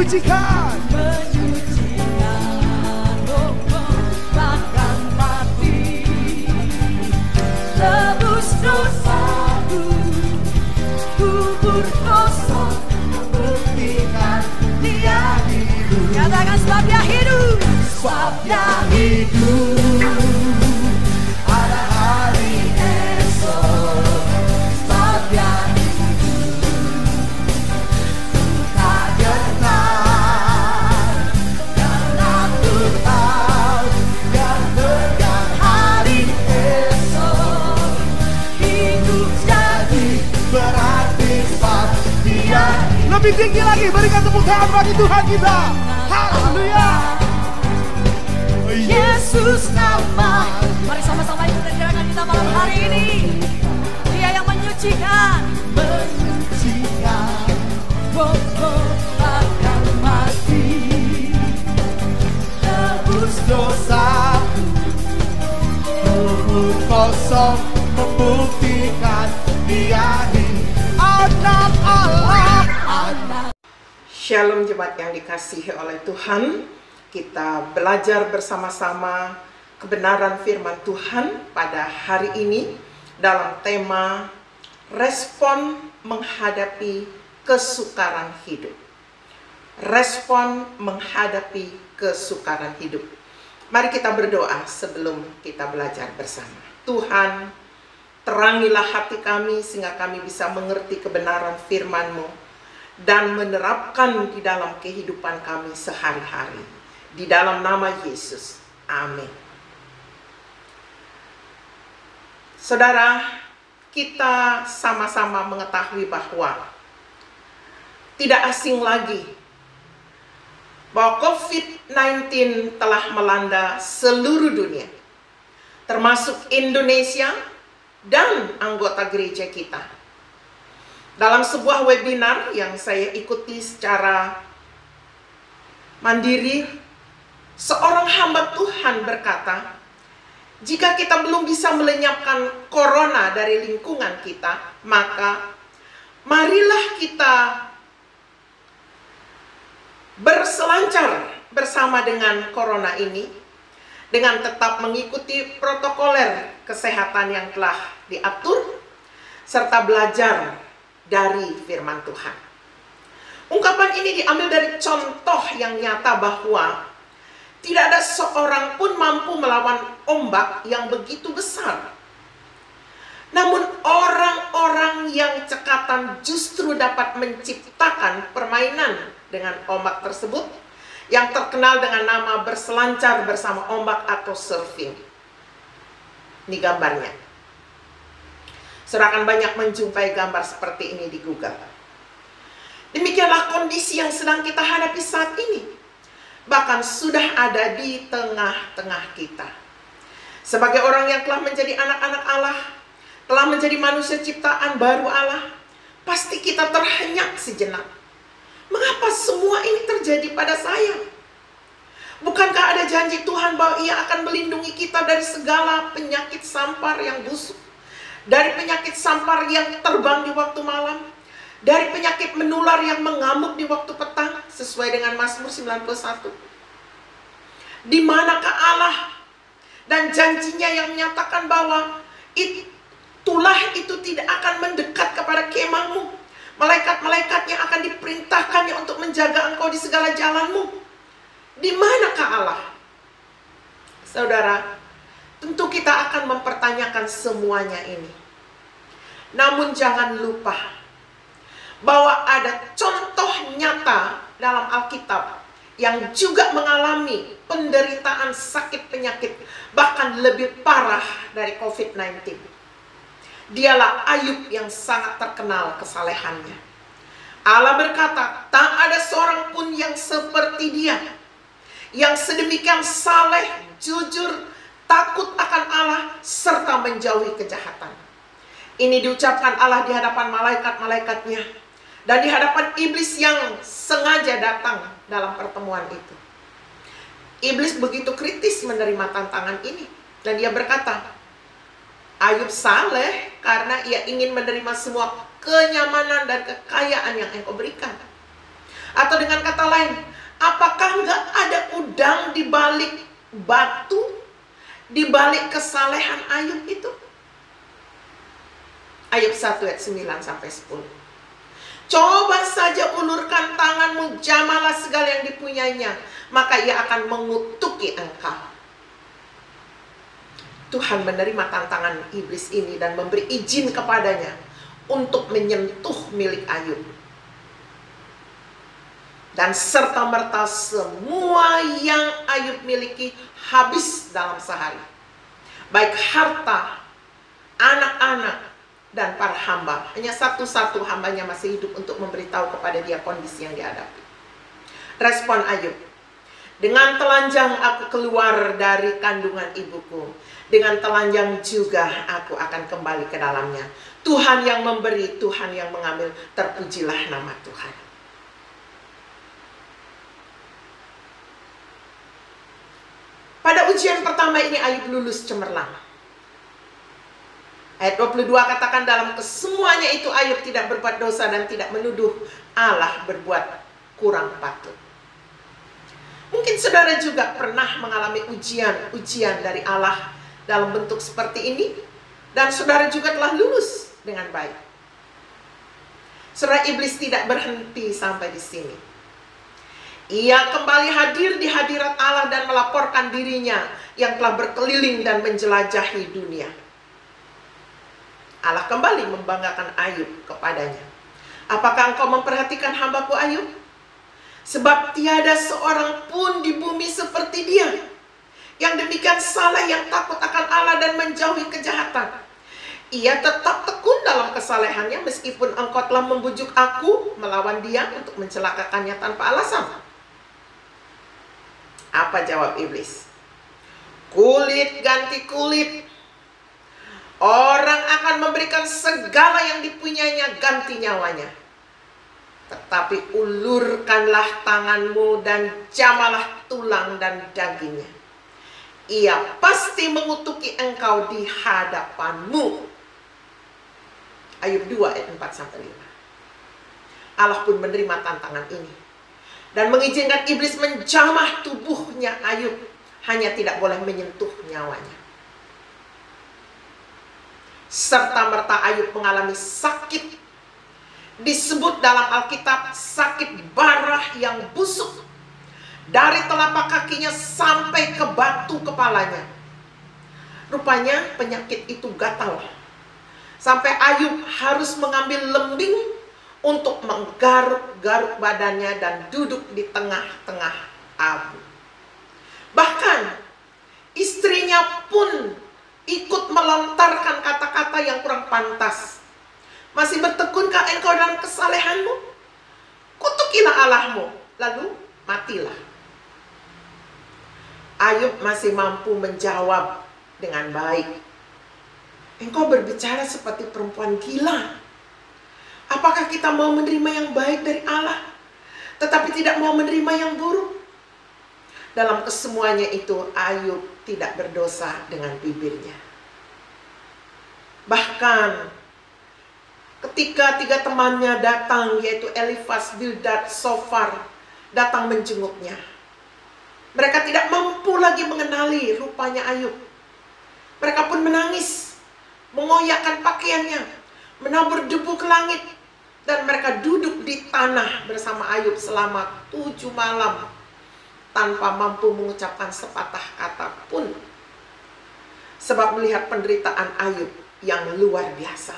menyucikan, bahkan mati, tebus dosaku, kubur kosong, membuktikan dia hidup. Katakan sebab dia hidup, sebab dia hidup. Ada hari esok, sebab dia hidup. Tak gentar, karena ku tahu yang tegang hari esok. Hidup jadi berarti sebab dia hidup. lebih tinggi lagi, berikan tepuk tangan bagi Tuhan kita. Haleluya. Yesus nama. Mari sama-sama ikutin gerakan kita malam hari ini. Dia yang menyucikan, menyucikan, bahkan mati, tebus Dosaku kubur kosong, membuktikan dia anak Allah. anak. Shalom jemaat yang dikasihi oleh Tuhan. Kita belajar bersama-sama kebenaran firman Tuhan pada hari ini dalam tema respon menghadapi kesukaran hidup. Respon menghadapi kesukaran hidup. Mari kita berdoa sebelum kita belajar bersama. Tuhan, terangilah hati kami sehingga kami bisa mengerti kebenaran firman-Mu dan menerapkan di dalam kehidupan kami sehari-hari. Di dalam nama Yesus. Amin. Saudara, kita sama-sama mengetahui bahwa tidak asing lagi bahwa COVID-19 telah melanda seluruh dunia, termasuk Indonesia dan anggota gereja kita. Dalam sebuah webinar yang saya ikuti secara mandiri, seorang hamba Tuhan berkata, jika kita belum bisa melenyapkan corona dari lingkungan kita, maka marilah kita berselancar bersama dengan corona ini dengan tetap mengikuti protokoler kesehatan yang telah diatur serta belajar dari firman Tuhan. Ungkapan ini diambil dari contoh yang nyata bahwa tidak ada seorang pun mampu melawan ombak yang begitu besar. Namun orang-orang yang cekatan justru dapat menciptakan permainan dengan ombak tersebut yang terkenal dengan nama berselancar bersama ombak atau surfing. Ini gambarnya. Saudara akan banyak menjumpai gambar seperti ini di Google. Demikianlah kondisi yang sedang kita hadapi saat ini. Bahkan sudah ada di tengah-tengah kita. Sebagai orang yang telah menjadi anak-anak Allah, telah menjadi manusia ciptaan baru Allah, pasti kita terhenyak sejenak. Mengapa semua ini terjadi pada saya? Bukankah ada janji Tuhan bahwa Ia akan melindungi kita dari segala penyakit sampar yang busuk, dari penyakit sampar yang terbang di waktu malam, dari penyakit menular yang mengamuk di waktu petang, sesuai dengan Mazmur 91. Di manakah Allah dan janjinya yang menyatakan bahwa itulah itu tidak akan mendekat kepada kemahmu, malaikat-malaikatnya akan diperintahkannya untuk menjaga engkau di segala jalanmu? Di manakah Allah? Saudara, tentu kita akan mempertanyakan semuanya ini. Namun jangan lupa bahwa ada contoh nyata dalam Alkitab yang juga mengalami penderitaan sakit penyakit, bahkan lebih parah dari COVID-19. Dialah Ayub yang sangat terkenal kesalehannya. Allah berkata, tak ada seorang pun yang seperti dia, yang sedemikian saleh, jujur, takut akan Allah, serta menjauhi kejahatan. Ini diucapkan Allah di hadapan malaikat-malaikatnya dan di hadapan iblis yang sengaja datang dalam pertemuan itu. Iblis begitu kritis menerima tantangan ini. Dan dia berkata, Ayub saleh karena ia ingin menerima semua kenyamanan dan kekayaan yang engkau berikan. Atau dengan kata lain, apakah nggak ada udang di balik batu, di balik kesalehan Ayub itu? Ayub 1 ayat 9 sampai 10. Coba saja ulurkan tanganmu, jamalah segala yang dipunyainya, maka ia akan mengutuki engkau. Tuhan menerima tantangan iblis ini dan memberi izin kepadanya untuk menyentuh milik Ayub. Dan serta-merta semua yang Ayub miliki habis dalam sehari. Baik harta, anak-anak, dan para hamba. Hanya satu-satu hambanya masih hidup untuk memberitahu kepada dia kondisi yang dihadapi. Respon Ayub, dengan telanjang aku keluar dari kandungan ibuku, dengan telanjang juga aku akan kembali ke dalamnya. Tuhan yang memberi, Tuhan yang mengambil, terpujilah nama Tuhan. Pada ujian pertama ini Ayub lulus cemerlang. Ayat 22 katakan, dalam kesemuanya itu Ayub tidak berbuat dosa dan tidak menuduh Allah berbuat kurang patut. Mungkin saudara juga pernah mengalami ujian dari Allah dalam bentuk seperti ini, dan saudara juga telah lulus dengan baik. Saudara, iblis tidak berhenti sampai di sini. Ia kembali hadir di hadirat Allah dan melaporkan dirinya yang telah berkeliling dan menjelajahi dunia. Allah kembali membanggakan Ayub kepadanya. Apakah engkau memperhatikan hambaku Ayub? Sebab tiada seorang pun di bumi seperti dia, yang demikian saleh, yang takut akan Allah dan menjauhi kejahatan. Ia tetap tekun dalam kesalehannya meskipun engkau telah membujuk aku melawan dia untuk mencelakakannya tanpa alasan. Apa jawab iblis? Kulit ganti kulit. Orang akan memberikan segala yang dipunyainya ganti nyawanya. Tetapi ulurkanlah tanganmu dan jamalah tulang dan dagingnya. Ia pasti mengutuki engkau di hadapanmu. Ayub 2 ayat 4-5. Allah pun menerima tantangan ini dan mengizinkan iblis menjamah tubuhnya Ayub, hanya tidak boleh menyentuh nyawanya. Serta-merta Ayub mengalami sakit, disebut dalam Alkitab sakit barah yang busuk, dari telapak kakinya sampai ke batu kepalanya. Rupanya penyakit itu gatal, sampai Ayub harus mengambil lembing untuk menggaruk-garuk badannya dan duduk di tengah-tengah abu. Bahkan istrinya pun ikut melontarkan kata-kata yang kurang pantas. Masih bertekunkah engkau dalam kesalehanmu? Kutukilah Allahmu, lalu matilah. Ayub masih mampu menjawab dengan baik. Engkau berbicara seperti perempuan gila. Apakah kita mau menerima yang baik dari Allah, tetapi tidak mau menerima yang buruk? Dalam kesemuanya itu Ayub tidak berdosa dengan bibirnya. Bahkan ketika 3 temannya datang, yaitu Elifas, Bildad, Sofar, datang menjenguknya, mereka tidak mampu lagi mengenali rupanya Ayub. Mereka pun menangis, mengoyakkan pakaiannya, menabur debu ke langit, dan mereka duduk di tanah bersama Ayub selama 7 malam tanpa mampu mengucapkan sepatah kata pun, sebab melihat penderitaan Ayub yang luar biasa.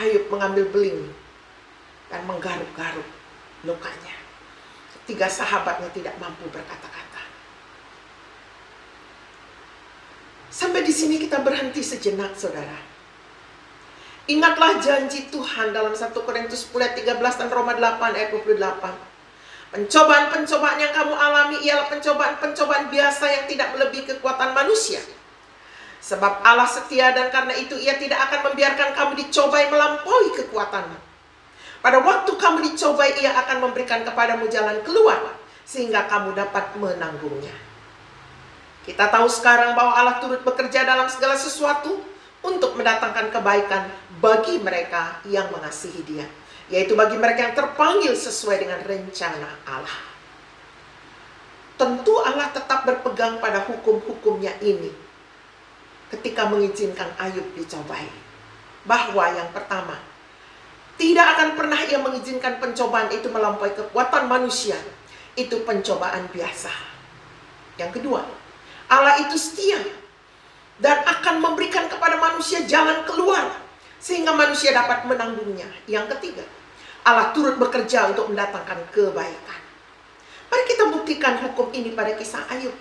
Ayub mengambil beling dan menggaruk-garuk lukanya. 3 sahabatnya tidak mampu berkata-kata. Sampai di sini kita berhenti sejenak, saudara. Ingatlah janji Tuhan dalam 1 Korintus 10 ayat 13 dan Roma 8 ayat 28. Pencobaan-pencobaan yang kamu alami ialah pencobaan-pencobaan biasa yang tidak melebihi kekuatan manusia. Sebab Allah setia dan karena itu Ia tidak akan membiarkan kamu dicobai melampaui kekuatanmu. Pada waktu kamu dicobai, Ia akan memberikan kepadamu jalan keluar sehingga kamu dapat menanggungnya. Kita tahu sekarang bahwa Allah turut bekerja dalam segala sesuatu untuk mendatangkan kebaikan bagi mereka yang mengasihi Dia. yaitu bagi mereka yang terpanggil sesuai dengan rencana Allah. Tentu Allah tetap berpegang pada hukum-hukumnya ini ketika mengizinkan Ayub dicobai. Bahwa yang pertama, tidak akan pernah ia mengizinkan pencobaan itu melampaui kekuatan manusia. Itu pencobaan biasa. Yang kedua, Allah itu setia dan akan memberikan kepada manusia jalan keluar sehingga manusia dapat menanggungnya. Yang ketiga, Allah turut bekerja untuk mendatangkan kebaikan. Mari kita buktikan hukum ini pada kisah Ayub.